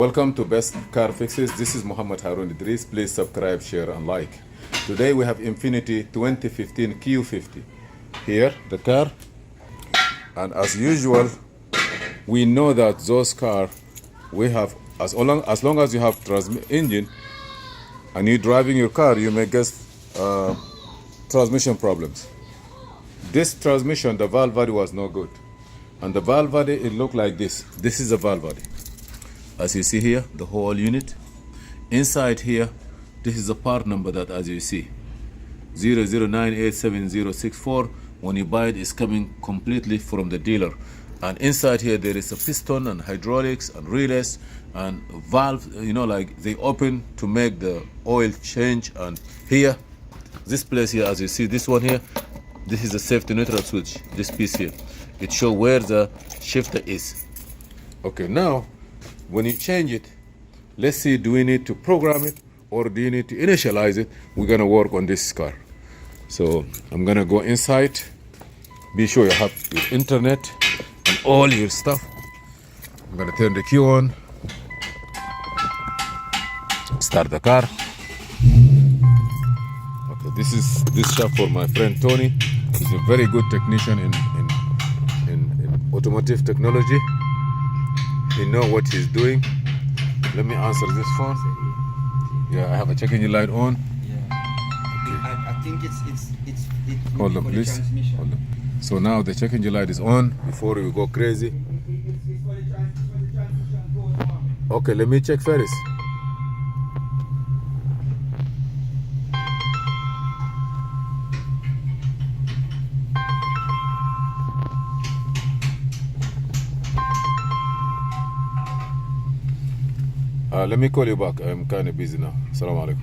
Welcome to Best Car Fixes. This is Muhammad Harun Idris. Please subscribe, share, and like. Today we have Infiniti 2015 Q50. Here, the car. And as usual, we know that those cars, we have, as long as you have engine and you're driving your car, you may get transmission problems. This transmission, the valve body was no good. And the valve body, it looked like this. This is the valve body. As you see here, the whole unit. Inside here, this is the part number that, as you see, 00987064. When you buy it, it's coming completely from the dealer. And inside here, there is a piston and hydraulics and relays and valve, like they open to make the oil change. And here, this place here, as you see, this one here, this is the safety neutral switch, this piece here. It shows where the shifter is. Okay, now, when you change it, let's see, do we need to program it or do you need to initialize it? We're gonna work on this car. So I'm gonna go inside. Be sure you have your internet and all your stuff. I'm gonna turn the key on. Start the car. Okay, this is this shop for my friend Tony. He's a very good technician in automotive technology. He know what he's doing. Let me answer this phone. Yeah, I have a check engine light on. Yeah. Okay. I think it's hold on, please. Hold on. So now the check engine light is on. Before we go crazy. Okay, let me check first. Let me call you back. I'm kind of busy now. Assalamu alaikum.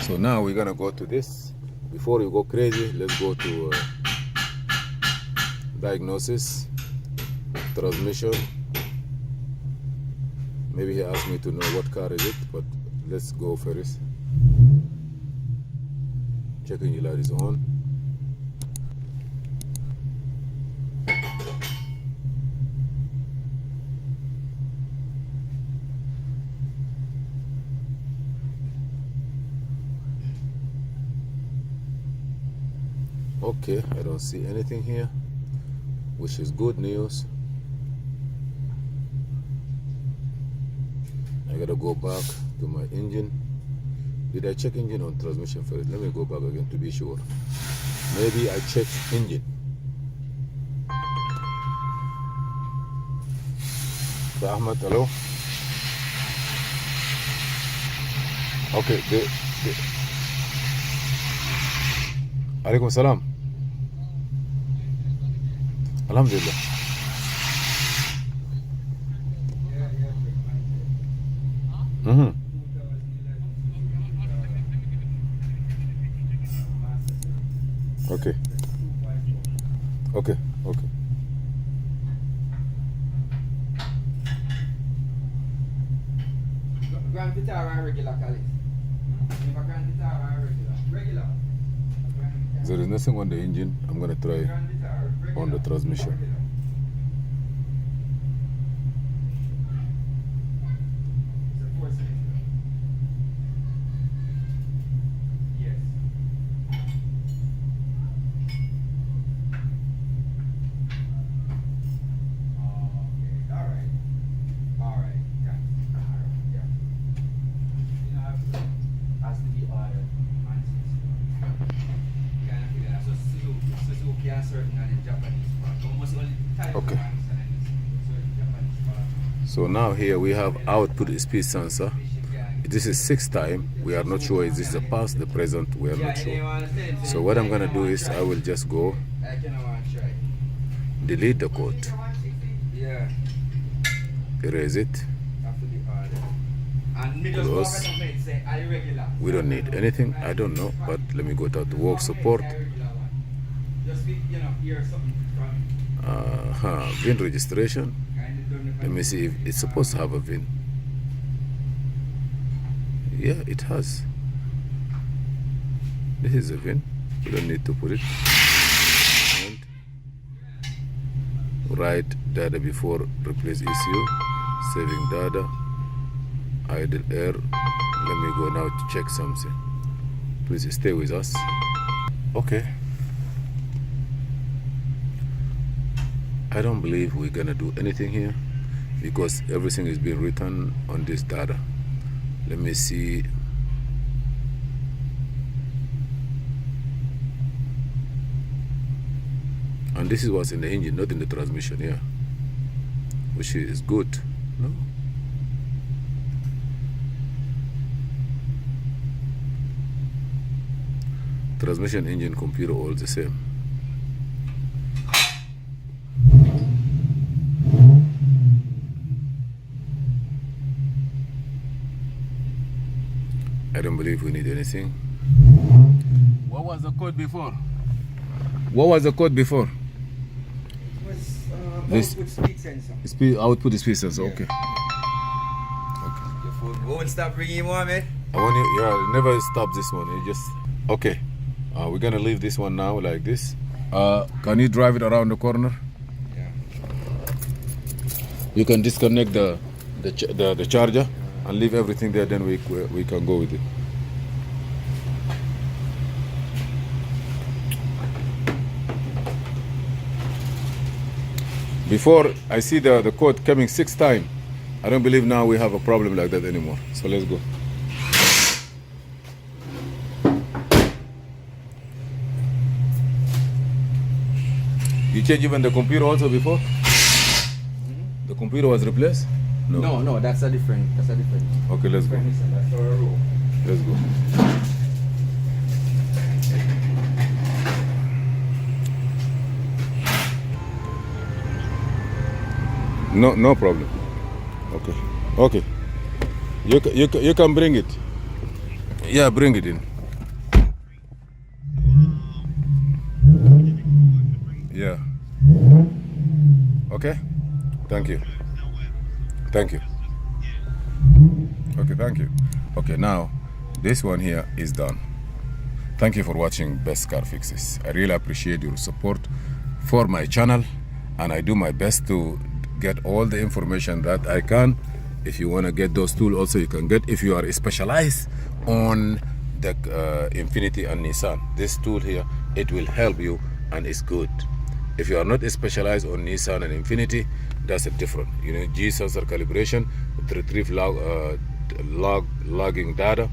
So now we're gonna go to this. Before we go crazy, let's go to diagnosis, transmission. Maybe he asked me to know what car is it, but let's go first. Checking your light is on. Okay, I don't see anything here, which is good news. I gotta go back to my engine. Did I check engine on transmission first? Let me go back again to be sure. Maybe I checked engine. Ahmad, hello? Okay, Alaikum salam. Alhamdulillah. Okay. Grand Vitara and regular, Callis. Grand Vitara and regular. There is nothing on the engine. I'm gonna try on the transmission. Okay. So now here we have output speed sensor. This is 6 time. We are not sure is this the past, the present. We are not sure. So what I'm gonna do is I will just go delete the code, erase it, close. We don't need anything. I don't know, but let me go to work support. VIN registration. Let me see if it's supposed to have a VIN. Yeah, it has. This is a VIN. We don't need to put it. And write data before replace ECU, saving data, idle air. Let me go now to check something. Please stay with us. Okay. I don't believe we're gonna do anything here because everything is being written on this data. Let me see. And this is what's in the engine, not in the transmission, yeah. Which is good, no? Transmission, engine, computer, all the same. I don't believe we need anything. What was the code before? What was the code before? This output speed sensor. Output speed sensor, yeah. Okay. Your phone won't stop ringing, Mohammed. I want you, yeah, never stop this one. You just, okay. We're gonna leave this one now like this. Can you drive it around the corner? Yeah. You can disconnect the charger and leave everything there. Then we can go with it. Before, I see the code coming 6 times. I don't believe now we have a problem like that anymore. So let's go. You changed even the computer also before? The computer was replaced? No, that's a different. Okay, let's go. That's our row. Let's go. No problem. Okay. You can bring it. Yeah, bring it in. Yeah. Okay. Thank you. Okay, thank you. Okay, now this one here is done. Thank you for watching Best Car Fixes. I really appreciate your support for my channel, and I do my best to get all the information that I can. If you want to get those tools also, you can get. If you are specialized on the Infiniti and Nissan, this tool here, it will help you and it's good. If you are not specialized on Nissan and Infiniti, that's a different. You know, G sensor calibration, to retrieve logging data.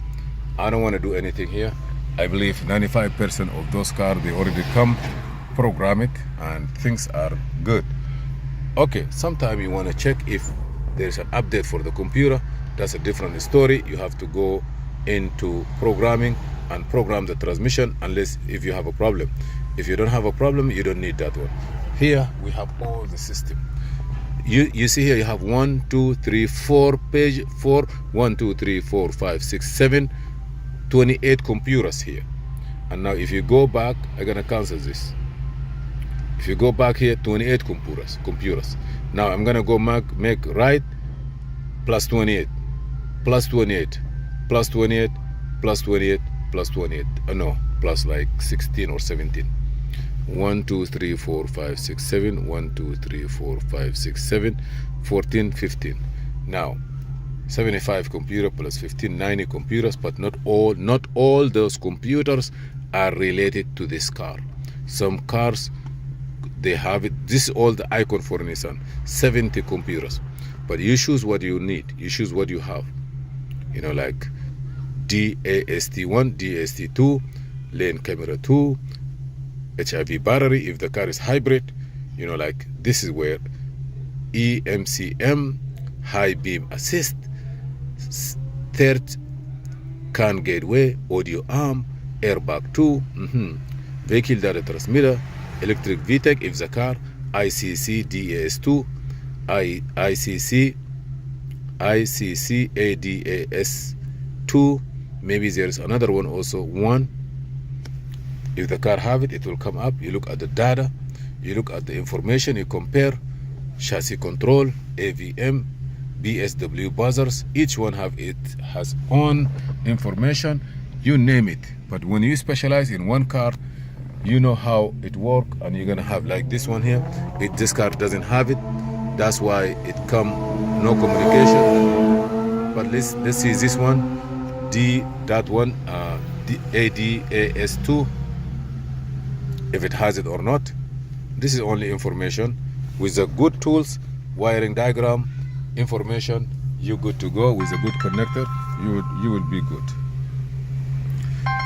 I don't want to do anything here. I believe 95% of those cars, they already come programmed and things are good. Okay, sometimes you want to check if there's an update for the computer. That's a different story. You have to go into programming and program the transmission unless if you have a problem. If you don't have a problem, you don't need that one. Here we have all the system. You see here you have 1, 2, 3, 4 page 4, 1, 2, 3, 4, 5, 6, 7, 28 computers here. And now if you go back, I'm gonna cancel this. If you go back here, 28 computers. Now I'm gonna go make right plus 28, plus 28, plus 28, plus 28, plus 28. No, plus like 16 or 17. 1, 2, 3, 4, 5, 6, 7. 1, 2, 3, 4, 5, 6, 7. 14, 15. Now, 75 computer plus 15, 90 computers, but not all those computers are related to this car. Some cars, they have it. This is all the icon for Nissan. 70 computers. But you choose what you need. You choose what you have. You know, like DAST1, DAST2, lane camera 2, HIV battery if the car is hybrid. You know, like this is where EMCM, high beam assist, third CAN gateway, audio arm, airbag 2, vehicle data transmitter, electric VTEC if the car, ICC DAS2, ICC ADAS2, maybe there's another one also, 1. If the car have it, it will come up. You look at the data, you look at the information, you compare chassis control, AVM, BSW buzzers. Each one has own information. You name it. But when you specialize in one car, you know how it work, and you're gonna have like this one here. This car doesn't have it, that's why it come no communication. But let's see this one, ADAS2, if it has it or not. This is only information. With the good tools, wiring diagram, information, you're good to go. With a good connector, you will be good.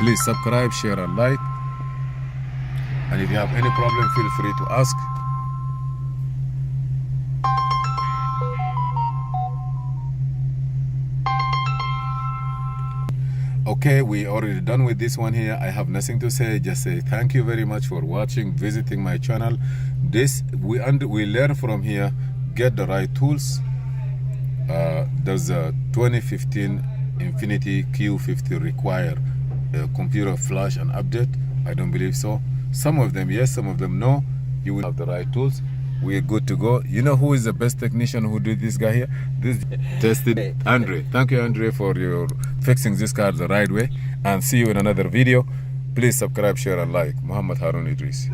Please subscribe, share, and like. And if you have any problem, feel free to ask. Okay, we already done with this one here. I have nothing to say, just say thank you very much for watching, visiting my channel. This we learn from here, get the right tools. Does the 2015 Infiniti Q50 require a computer flash and update? I don't believe so. Some of them yes, some of them no. You will have the right tools. We're good to go. You know who is the best technician who did this guy here? This tested Andre. Thank you, Andre, for your fixing this car the right way. And see you in another video. Please subscribe, share, and like. Muhammad Harun Idris.